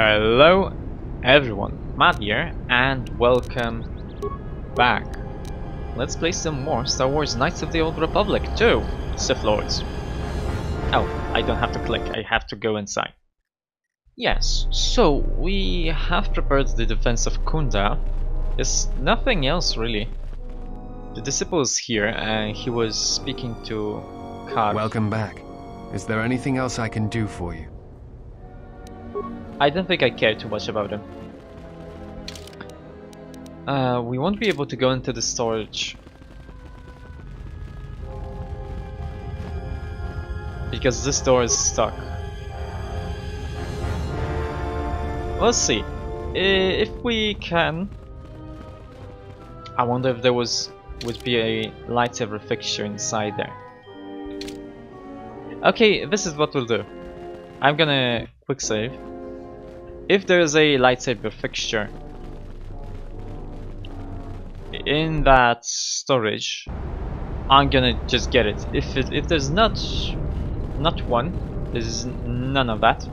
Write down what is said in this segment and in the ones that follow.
Hello everyone, Matt here, and welcome back. Let's play some more Star Wars Knights of the Old Republic 2, Sith Lords. Oh, I don't have to click, I have to go inside. Yes, so we have prepared the defense of Kunda. There's nothing else really. The disciple is here and he was speaking to Karf. Welcome back. Is there anything else I can do for you? I don't think I care too much about him. We won't be able to go into the storage because this door is stuck. We'll see. If we can, I wonder if there would be a lightsaber fixture inside there. Okay, this is what we'll do. I'm gonna quick save. If there's a lightsaber fixture in that storage, I'm gonna just get it. If there's not one, there's none of that,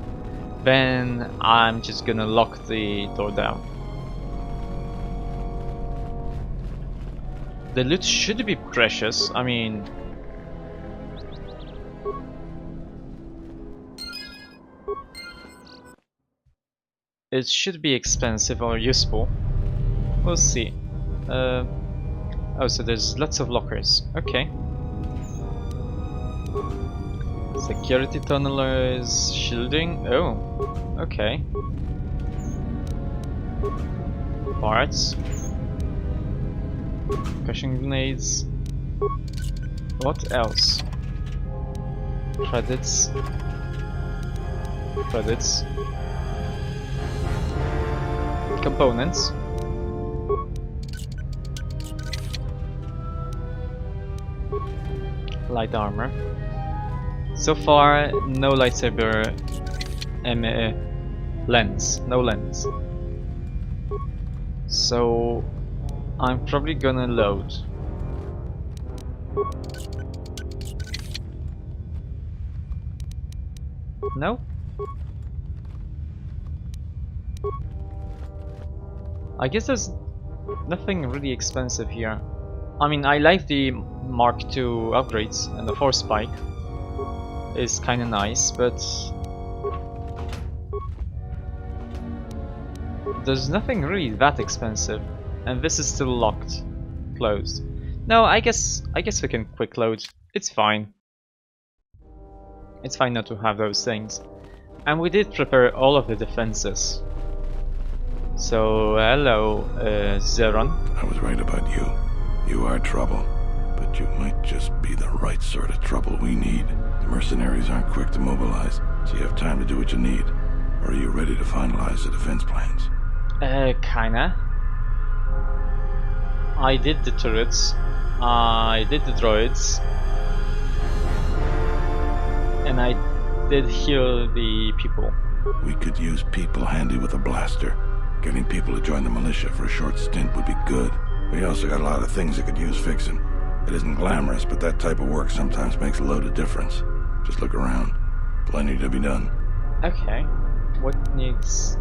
then I'm just gonna lock the door down. The loot should be precious. I mean, it should be expensive or useful. We'll see. Oh, so there's lots of lockers. Okay. Security tunnelers, shielding. Oh, okay. Parts. Crushing grenades. What else? Credits. Credits. Components. Light armor. So far, no lightsaber lens. No lens. So I'm probably gonna load. No? I guess there's nothing really expensive here. I mean, I like the Mark II upgrades, and the Force Spike is kinda nice, but there's nothing really that expensive, and this is still locked, closed. No, I guess we can quick load. It's fine. It's fine not to have those things, and we did prepare all of the defenses. So, hello, Zeron. I was right about you. You are trouble, but you might just be the right sort of trouble we need. The mercenaries aren't quick to mobilize, so you have time to do what you need. Or are you ready to finalize the defense plans? Kinda. I did the turrets, I did the droids, and I did heal the people. We could use people handy with a blaster. Getting people to join the militia for a short stint would be good. We also got a lot of things that could use fixing. It isn't glamorous, but that type of work sometimes makes a load of difference. Just look around. Plenty to be done. Okay. What needs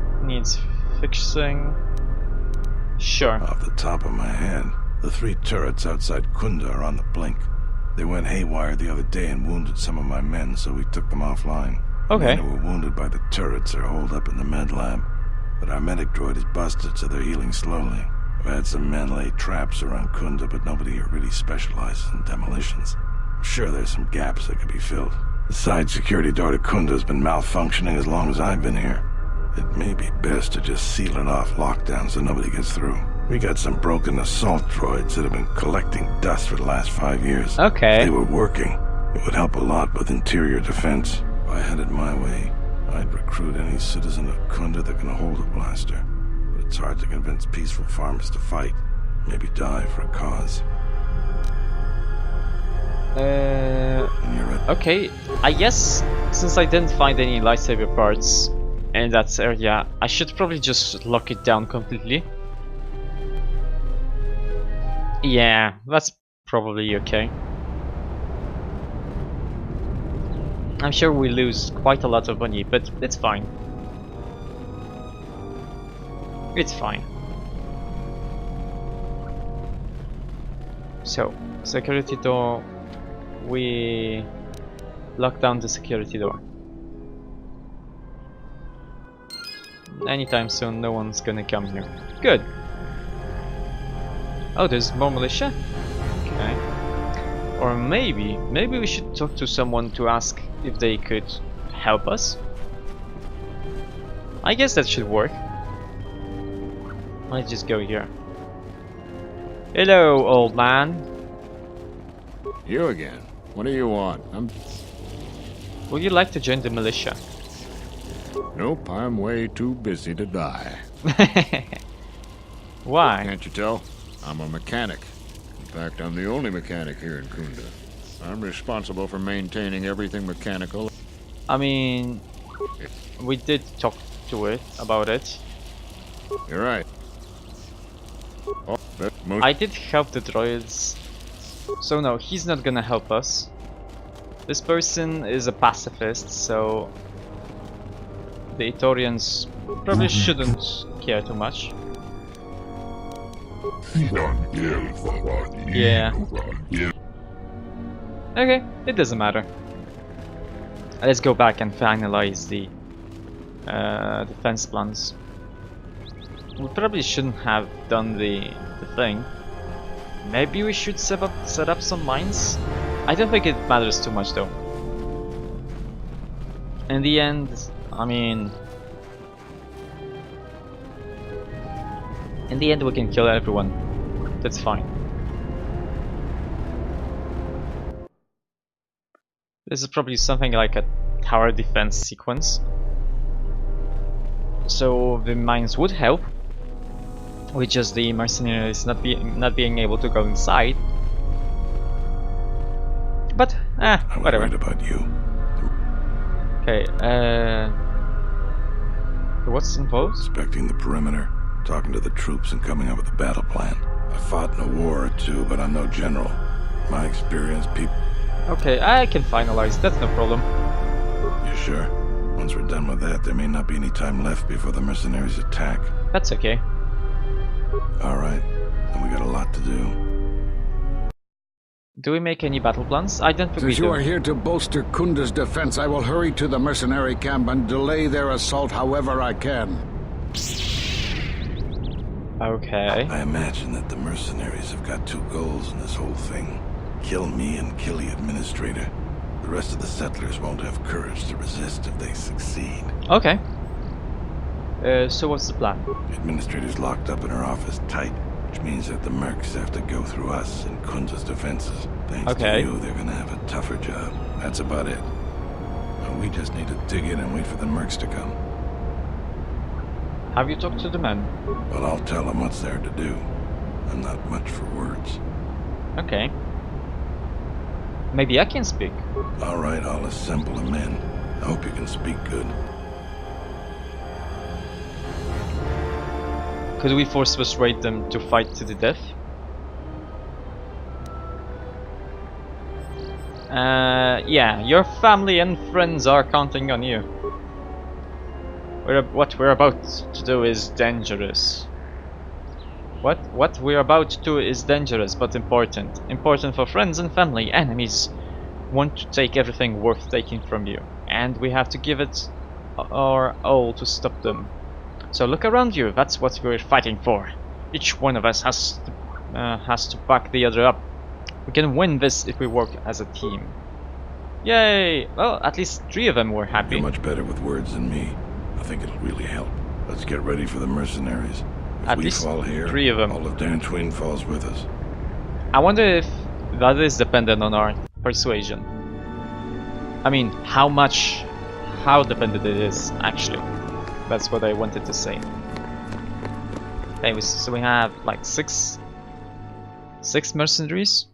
fixing? Sure. Off the top of my head, the 3 turrets outside Kunda are on the blink. They went haywire the other day and wounded some of my men, so we took them offline. Okay. The men who were wounded by the turrets are holed up in the med lab. But our medic droid is busted, so they're healing slowly. I've had some men lay traps around Kunda, but nobody here really specializes in demolitions. I'm sure there's some gaps that could be filled. The side security door to Kunda has been malfunctioning as long as I've been here. It may be best to just seal it off lockdown so nobody gets through. We got some broken assault droids that have been collecting dust for the last 5 years. Okay. If they were working, it would help a lot with interior defense. If I had it my way, I'd recruit any citizen of Kunda that can hold a blaster. But it's hard to convince peaceful farmers to fight, maybe die for a cause. Okay, I guess since I didn't find any lightsaber parts in that area, I should probably just lock it down completely. Yeah, that's probably okay. I'm sure we lose quite a lot of money, but it's fine. It's fine. So, security door. We lock down the security door. Anytime soon, no one's gonna come here. Good. Oh, there's more militia? Okay. Or maybe we should talk to someone to ask if they could help us. I guess that should work. Let's just go here. Hello, old man. You again. What do you want? Would you like to join the militia? Nope, I'm way too busy to die. Why? Can't you tell? I'm a mechanic. In fact, I'm the only mechanic here in Kunda. I'm responsible for maintaining everything mechanical. I mean, we did talk to it about it. You're right. Oh, I did help the droids. So no, he's not gonna help us. This person is a pacifist, so the Ithorians probably shouldn't care too much. Yeah. Okay, it doesn't matter. Let's go back and finalize the defense plans. We probably shouldn't have done the thing. Maybe we should set up some mines? I don't think it matters too much though. In the end, I mean... in the end we can kill everyone. That's fine. This is probably something like a tower defense sequence. So the mines would help. With just the mercenaries not being able to go inside. But whatever. I was right about you. Okay, what's involved? Inspecting the perimeter, talking to the troops and coming up with a battle plan. I fought in a war or two, but I'm no general. My experience, people... Okay, I can finalize, that's no problem. You sure? Once we're done with that, there may not be any time left before the mercenaries attack. That's okay. Alright, and we got a lot to do. Do we make any battle plans? I don't think we do. Since you are here to bolster Kunda's defense, I will hurry to the mercenary camp and delay their assault however I can. Okay. I imagine that the mercenaries have got two goals in this whole thing. Kill me and kill the administrator. The rest of the settlers won't have courage to resist if they succeed. Okay. So what's the plan? The administrator's locked up in her office tight, which means that the mercs have to go through us and Kunda's defenses. Thanks to you, they're gonna have a tougher job. That's about it. And we just need to dig in and wait for the mercs to come. Have you talked to the men? Well, I'll tell them what's there to do. I'm not much for words. Okay. Maybe I can speak. Alright, I'll assemble the men. I hope you can speak good. Could we force persuade them to fight to the death? Yeah, your family and friends are counting on you. What we're about to do is dangerous. What we're about to do is dangerous but important. Important for friends and family. Enemies want to take everything worth taking from you, and we have to give it our all to stop them. So look around you, that's what we're fighting for. Each one of us has to back the other up. We can win this if we work as a team. Yay! Well, at least 3 of them were happy. You're much better with words than me. I think it'll really help. Let's get ready for the mercenaries. If At we least fall here, 3 of them. all of Dantooine falls with us. I wonder if that is dependent on our persuasion. I mean, how dependent it is, actually. That's what I wanted to say. Okay, so we have like 6 mercenaries.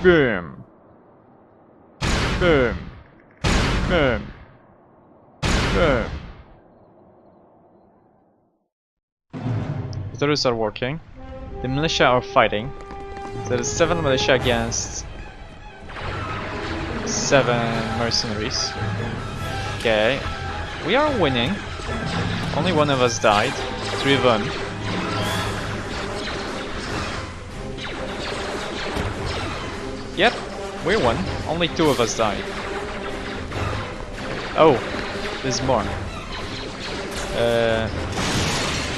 Boom. Boom. Boom. Boom. The turrets are working. The militia are fighting. So there's 7 militia against 7 mercenaries. Okay, we are winning. Only one of us died. 3 of them. Yep, we won. Only 2 of us died. Oh, there's more.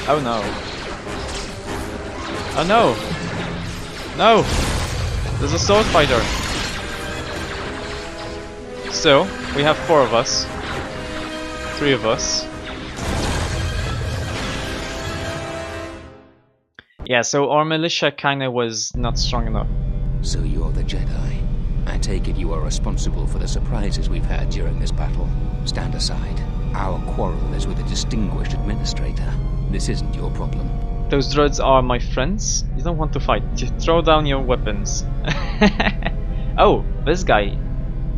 Oh no. Oh no! No! There's a sword fighter. So, we have 4 of us. 3 of us. Yeah, so our militia kinda was not strong enough. So you're the Jedi. I take it you are responsible for the surprises we've had during this battle. Stand aside. Our quarrel is with a distinguished administrator. This isn't your problem. Those droids are my friends? You don't want to fight. Just throw down your weapons. Oh, this guy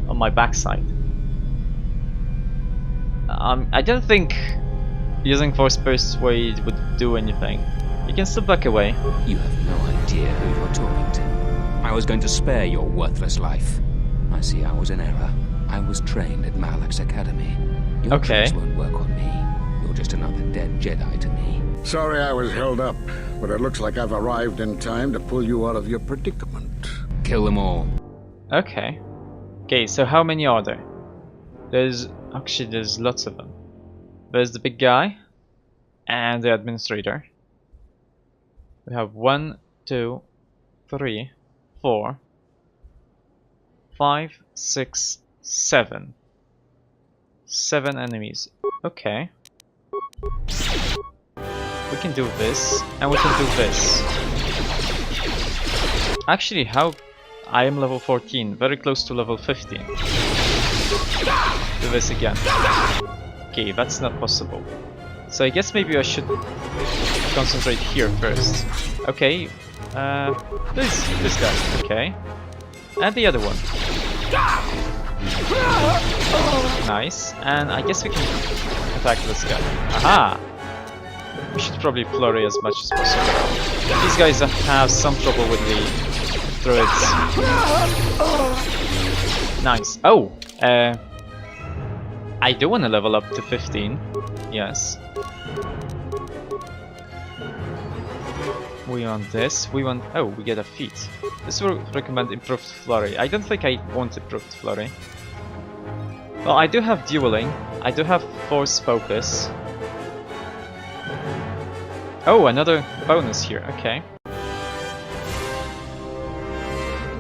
on my backside. I don't think using Force Persuade would do anything. You can still back away. You have no idea who you're talking to. I was going to spare your worthless life. I see I was in error. I was trained at Malak's Academy. Your tricks won't work on me. You're just another dead Jedi to me. Sorry I was held up, but it looks like I've arrived in time to pull you out of your predicament. Kill them all. Okay. Okay, so how many are there? There's lots of them. There's the big guy and the administrator. We have 1, 2, 3, 4, 5, 6, 7. 7 enemies. Okay. We can do this, and we can do this. Actually, how... I am level 14, very close to level 15. Do this again. Okay, that's not possible. So I guess maybe I should concentrate here first. Okay, this guy, okay. And the other one. Nice, and I guess we can attack this guy. Aha! We should probably flurry as much as possible. These guys have some trouble with the droids. Nice. Oh! I do want to level up to 15. Yes. We want this. We want... Oh, we get a feat. This will recommend improved flurry. I don't think I want improved flurry. Well, I do have dueling. I do have force focus. Oh, another bonus here. Okay.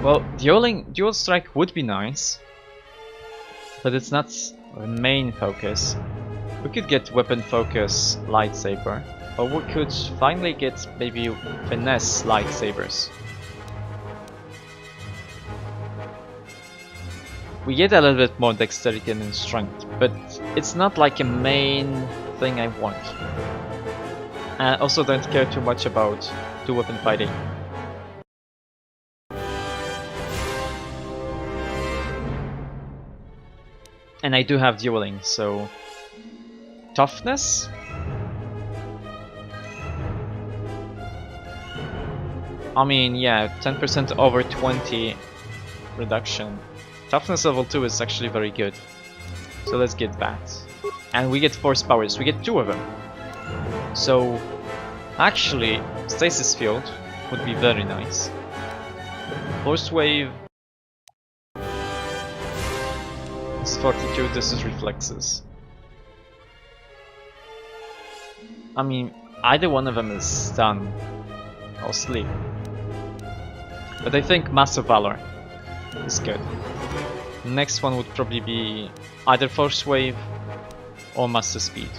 Well, dual strike would be nice, but it's not the main focus. We could get weapon focus lightsaber, or we could finally get maybe finesse lightsabers. We get a little bit more dexterity and strength, but it's not like a main thing I want. And I also don't care too much about two-weapon fighting. And I do have dueling, so... Toughness? I mean, yeah, 10% over 20 reduction. Toughness level 2 is actually very good. So let's get that. And we get force powers, we get 2 of them. So, actually, stasis field would be very nice. Force wave is 42, this is reflexes. I mean, either one of them is stun or sleep. But I think Master Valor is good. The next one would probably be either Force Wave or Master Speed.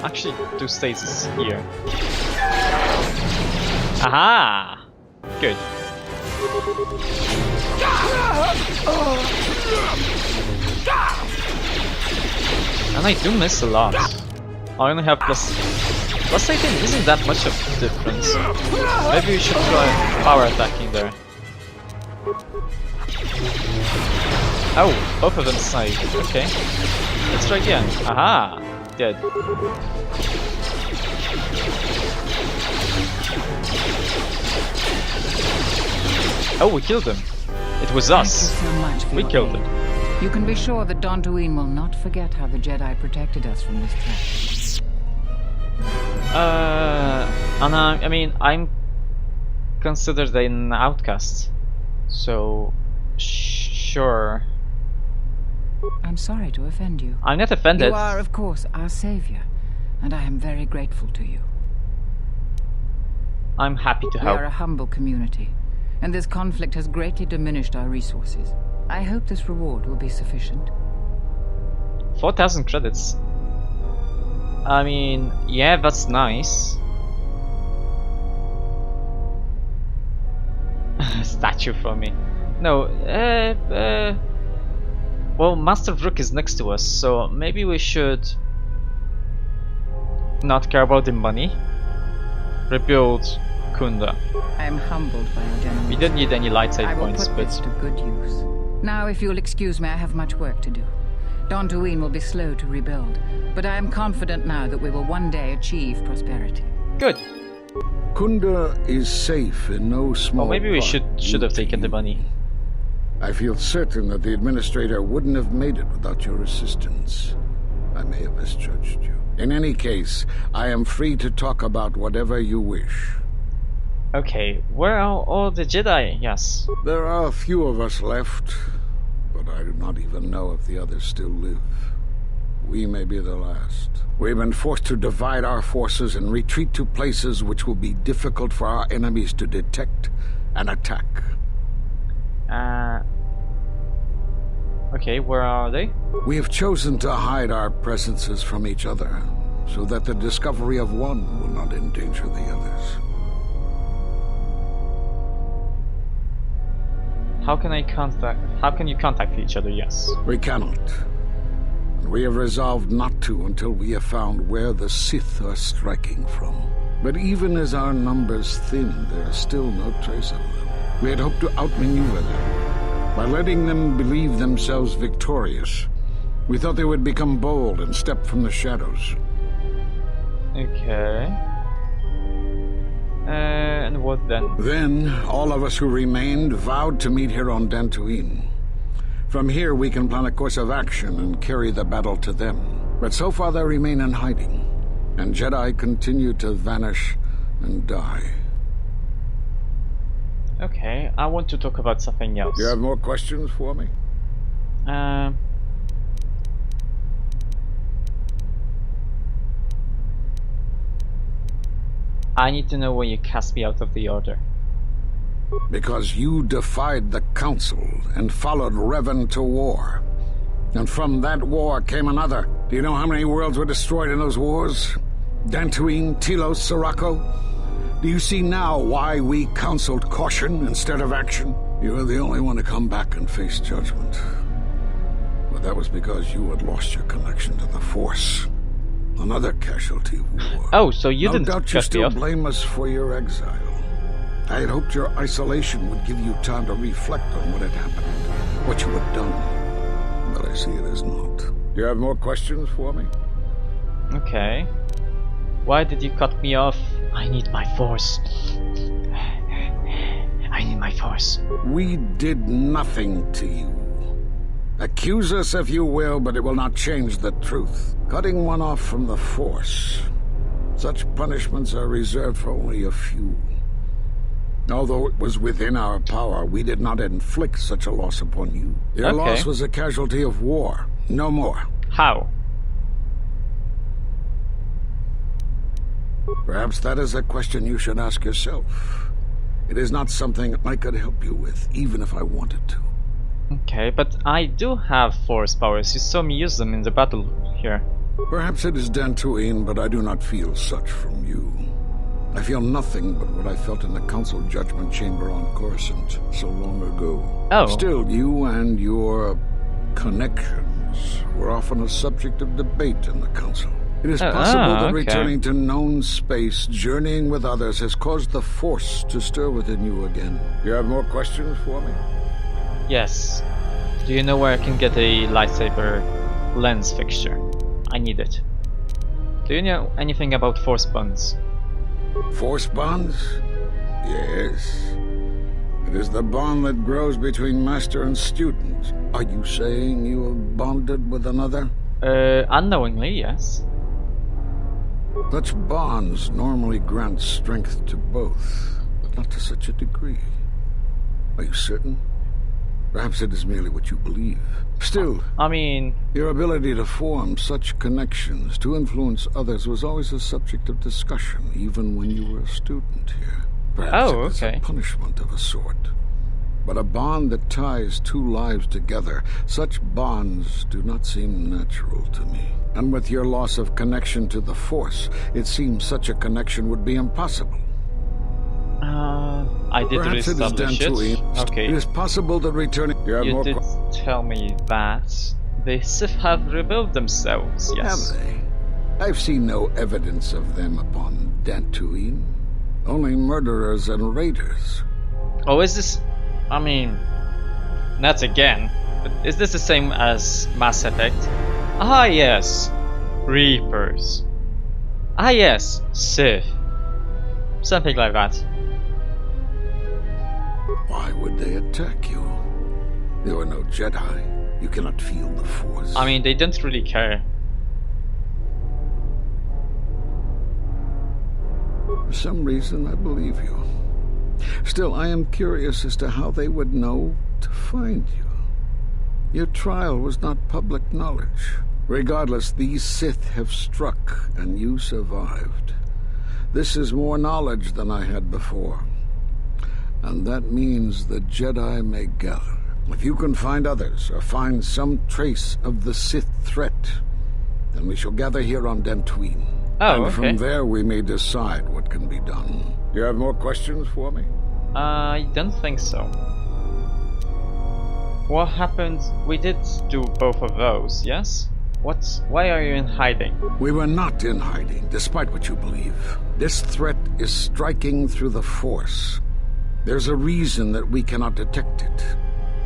Actually, do stasis here. Aha! Good. And I do miss a lot. I only have plus 18 isn't that much of a difference. Maybe we should try power attacking there. Oh, both of them saved. Okay. Let's try again. Aha! Dead. Oh, we killed him. It was us. Thank you so much for We your killed aid. it. You can be sure that Dantooine will not forget how the Jedi protected us from this trap. And I mean, I'm considered an outcast, so sure. I'm sorry to offend you. I'm not offended. You are, of course, our savior, and I am very grateful to you. I'm happy to We help. are a humble community, and this conflict has greatly diminished our resources. I hope this reward will be sufficient. 4,000 credits. I mean, yeah, that's nice. Statue for me. No, well, Master Vrook is next to us, so maybe we should not care about the money. Rebuild Kunda. I am humbled by your generosity. We don't need any lightsaber I will points, put this but to good use. Now, if you'll excuse me, I have much work to do. Dantooine will be slow to rebuild, but I am confident now that we will one day achieve prosperity. good. Kunda is safe in no small Well, maybe we part should have due to taken the you. money. I feel certain that the Administrator wouldn't have made it without your assistance. I may have misjudged you. In any case, I am free to talk about whatever you wish. Okay, where are all the Jedi? Yes. There are a few of us left, but I do not even know if the others still live. We may be the last. We've been forced to divide our forces and retreat to places which will be difficult for our enemies to detect and attack. Okay, where are they? We have chosen to hide our presences from each other, so that the discovery of one will not endanger the others. How can you contact each other? Yes. We cannot. And we have resolved not to until we have found where the Sith are striking from. But even as our numbers thin, there is still no trace of them. We had hoped to outmaneuver them. By letting them believe themselves victorious, we thought they would become bold and step from the shadows. Okay. And what then? Then, all of us who remained vowed to meet here on Dantooine. From here, we can plan a course of action and carry the battle to them. But so far, they remain in hiding, and Jedi continue to vanish and die. Okay, I want to talk about something else. You have more questions for me? I need to know when you cast me out of the Order. Because you defied the Council and followed Revan to war. And from that war came another. Do you know how many worlds were destroyed in those wars? Dantooine, Telos, Sirocco? Do you see now why we counseled caution instead of action? You were the only one to come back and face judgment. But that was because you had lost your connection to the Force. Another casualty of war. Oh, so you no didn't doubt you cut me still off. blame us for your exile. I had hoped your isolation would give you time to reflect on what had happened, what you had done. But I see it as not. Do you have more questions for me? Okay. Why did you cut me off? I need my Force. I need my Force. We did nothing to you. Accuse us if you will, but it will not change the truth. Cutting one off from the Force. Such punishments are reserved for only a few. Although it was within our power, we did not inflict such a loss upon you. Your loss was a casualty of war, no more. How? Perhaps that is a question you should ask yourself. It is not something I could help you with, even if I wanted to. Okay, but I do have Force powers. You saw me use them in the battle here. Perhaps it is Dantooine, but I do not feel such from you. I feel nothing but what I felt in the Council Judgment Chamber on Coruscant so long ago. Oh. Still, you and your connections were often a subject of debate in the Council. It is possible that returning to known space, journeying with others, has caused the Force to stir within you again. You have more questions for me? Yes. Do you know where I can get a lightsaber lens fixture? I need it. Do you know anything about Force bonds? Force bonds? Yes. It is the bond that grows between master and student. Are you saying you have bonded with another? Unknowingly, yes. Such bonds normally grant strength to both, but not to such a degree. Are you certain? Perhaps it is merely what you believe. Still, I mean, your ability to form such connections, to influence others, was always a subject of discussion, even when you were a student here. Perhaps it is a punishment of a sort. But a bond that ties two lives together, such bonds do not seem natural to me. And with your loss of connection to the Force, it seems such a connection would be impossible. I did Perhaps reestablish it. Okay. It is possible that returning... You did tell me that the Sith have rebuilt themselves, yes. Have they? I've seen no evidence of them upon Dantooine. Only murderers and raiders. Oh, is this... I mean... Not again. But is this the same as Mass Effect? Ah yes. Reapers. Ah yes. Sith. Something like that. Why would they attack you? There are no Jedi. You cannot feel the Force. I mean, they don't really care. For some reason, I believe you. Still, I am curious as to how they would know to find you. Your trial was not public knowledge. Regardless, these Sith have struck, and you survived. This is more knowledge than I had before. And that means the Jedi may gather. If you can find others, or find some trace of the Sith threat, then we shall gather here on Dantooine. Oh, and from there we may decide what can be done. You have more questions for me? I don't think so. What happened? We did do both of those, yes? Why are you in hiding? We were not in hiding, despite what you believe. This threat is striking through the Force. There's a reason that we cannot detect it.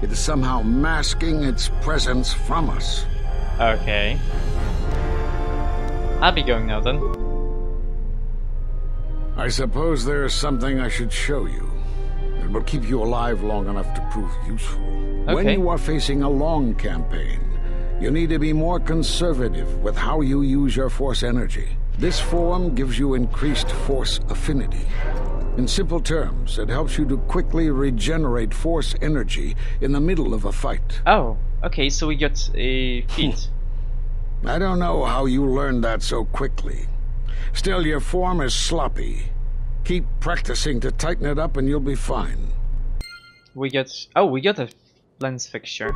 It is somehow masking its presence from us. Okay. I'll be going now then. I suppose there is something I should show you. It will keep you alive long enough to prove useful. Okay. When you are facing a long campaign, you need to be more conservative with how you use your Force energy. This form gives you increased Force affinity. In simple terms, it helps you to quickly regenerate Force energy in the middle of a fight. Oh, okay, so we got a feat. I don't know how you learned that so quickly. Still, your form is sloppy. Keep practicing to tighten it up and you'll be fine. We got a lens fixture.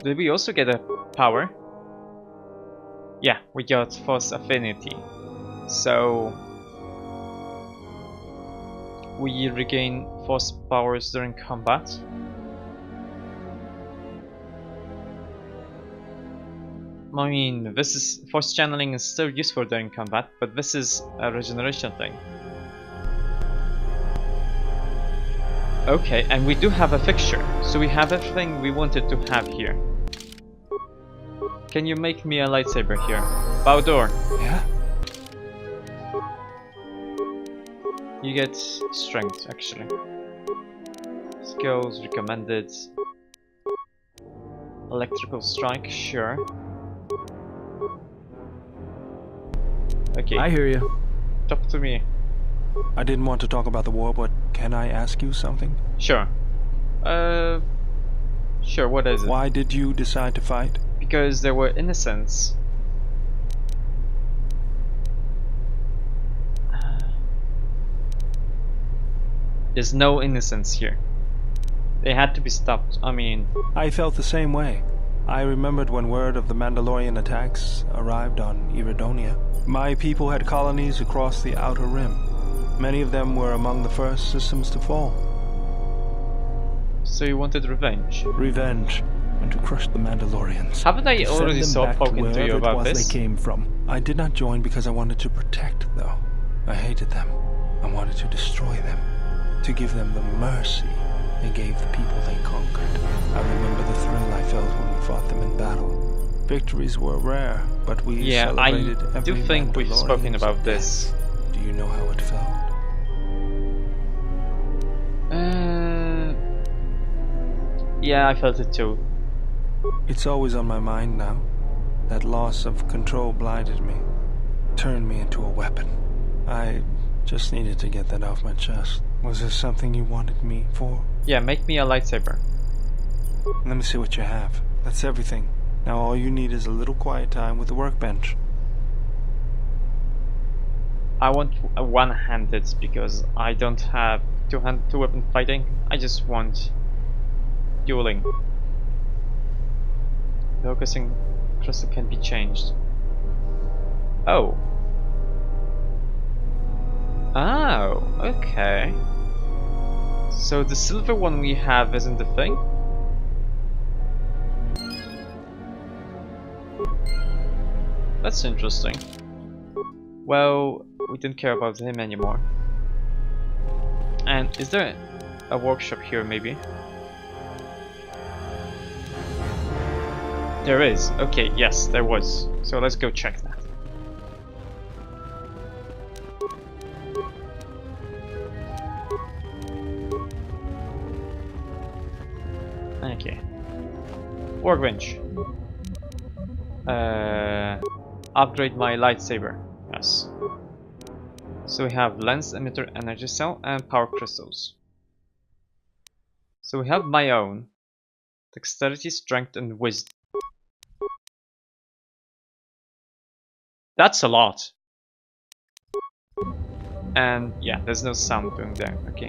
Did we also get a power? Yeah, we got Force affinity. So we regain Force powers during combat. I mean, this is Force channeling is still useful during combat, but this is a regeneration thing. Okay, and we do have a fixture, so we have everything we wanted to have here. Can you make me a lightsaber here? Bowdor. Yeah? You get strength, actually. Skills recommended. Electrical strike, sure. Okay. I hear you. Talk to me. I didn't want to talk about the war, but can I ask you something? Sure. Sure, what is it? Why did you decide to fight? Because there were innocents. There's no innocence here. They had to be stopped. I mean... I felt the same way. I remembered when word of the Mandalorian attacks arrived on Iridonia. My people had colonies across the Outer Rim. Many of them were among the first systems to fall. So you wanted revenge? Revenge, and to crush the Mandalorians. Haven't I already spoken to you about this? They came from. I did not join because I wanted to protect, though. I hated them. I wanted to destroy them. To give them the mercy they gave the people they conquered. I remember the thrill I felt when we fought them in battle. Victories were rare, but we celebrated every I do think we've spoken about this. Do you know how it felt? Yeah, I felt it too. It's always on my mind now. That loss of control blinded me, turned me into a weapon. I just needed to get that off my chest. Was there something you wanted me for? Yeah, make me a lightsaber. Let me see what you have. That's everything. Now all you need is a little quiet time with the workbench. I want a one-handed because I don't have two-weapon fighting. I just want dueling. The focusing crystal can be changed. Oh. Oh, okay. So the silver one we have isn't the thing? That's interesting. Well, we didn't care about him anymore. And is there a workshop here maybe? There is. Okay, yes, there was. So let's go check that. Okay. Workbench. Upgrade my lightsaber. Yes. So we have lens emitter, energy cell, and power crystals. So we have my own dexterity, strength, and wisdom. That's a lot. And yeah, there's no sound doing there. Okay.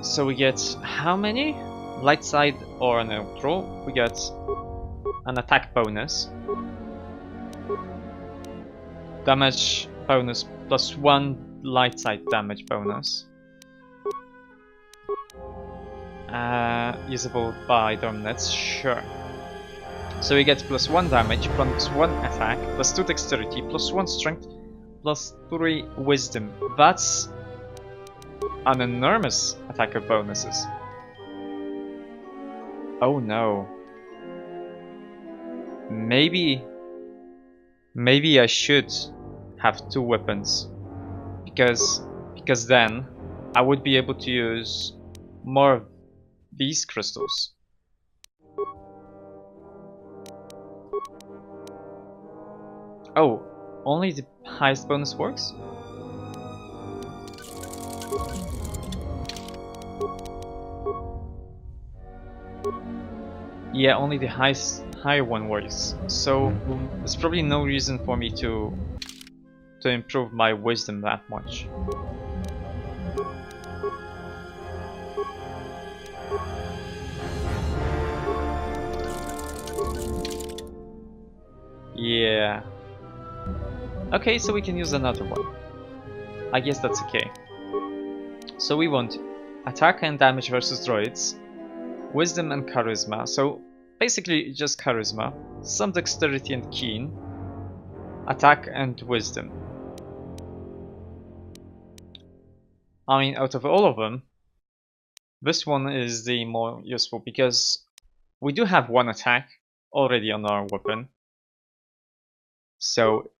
So we get how many? Light side or neutral. We get an attack bonus. Damage bonus plus 1 light side damage bonus. Usable by Dominets, sure. So we get plus 1 damage, plus 1 attack, plus 2 dexterity, plus 1 strength, plus 3 wisdom. That's an enormous attack of bonuses. Oh no. Maybe I should have 2 weapons. Because then I would be able to use more of these crystals. Oh, only the highest bonus works? Yeah, only the higher one works. So there's probably no reason for me to improve my wisdom that much. Yeah. Okay, so we can use another one. I guess that's okay. So we want attack and damage versus droids, wisdom and charisma. So basically just charisma, some dexterity and keen, attack and wisdom. I mean, out of all of them, this one is the more useful because we do have 1 attack already on our weapon. So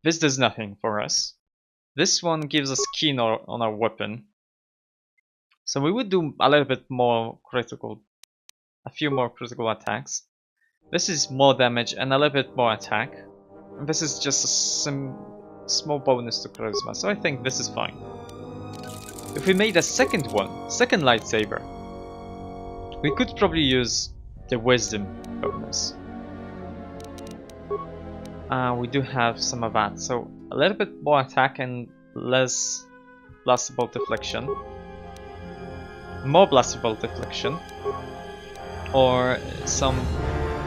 this does nothing for us. This one gives us keen on our weapon. So we would do a little bit more critical, a few more critical attacks. This is more damage and a little bit more attack. And this is just some small bonus to charisma, so I think this is fine. If we made a second lightsaber, we could probably use the wisdom bonus. We do have some of that, so a little bit more attack and less blastable deflection. More blastable deflection. Or some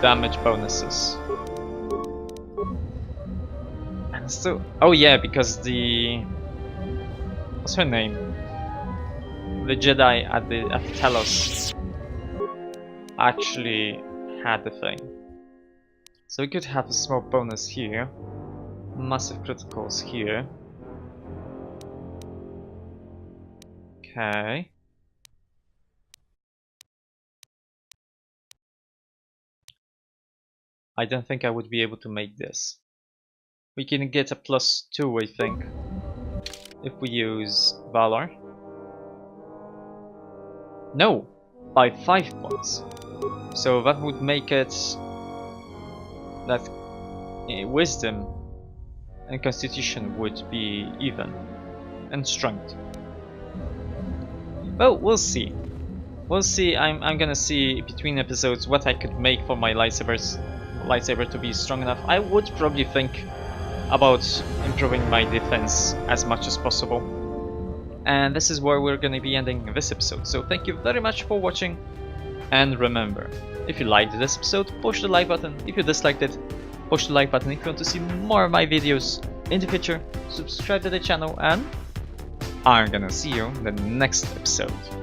damage bonuses. And still, oh yeah, because the, what's her name? The Jedi at Telos actually had the thing. So we could have a small bonus here. Massive criticals here. Okay. I don't think I would be able to make this. We can get a +2, I think, if we use Valor. No, by 5 points. So that would make it that wisdom and constitution would be even, and strength. Well, we'll see. We'll see. I'm gonna see between episodes what I could make for my lightsaber to be strong enough. I would probably think about improving my defense as much as possible. And this is where we're gonna be ending this episode. So thank you very much for watching. And remember, if you liked this episode, push the like button. If you disliked it, push the like button. If you want to see more of my videos in the future, subscribe to the channel, and I'm gonna see you in the next episode.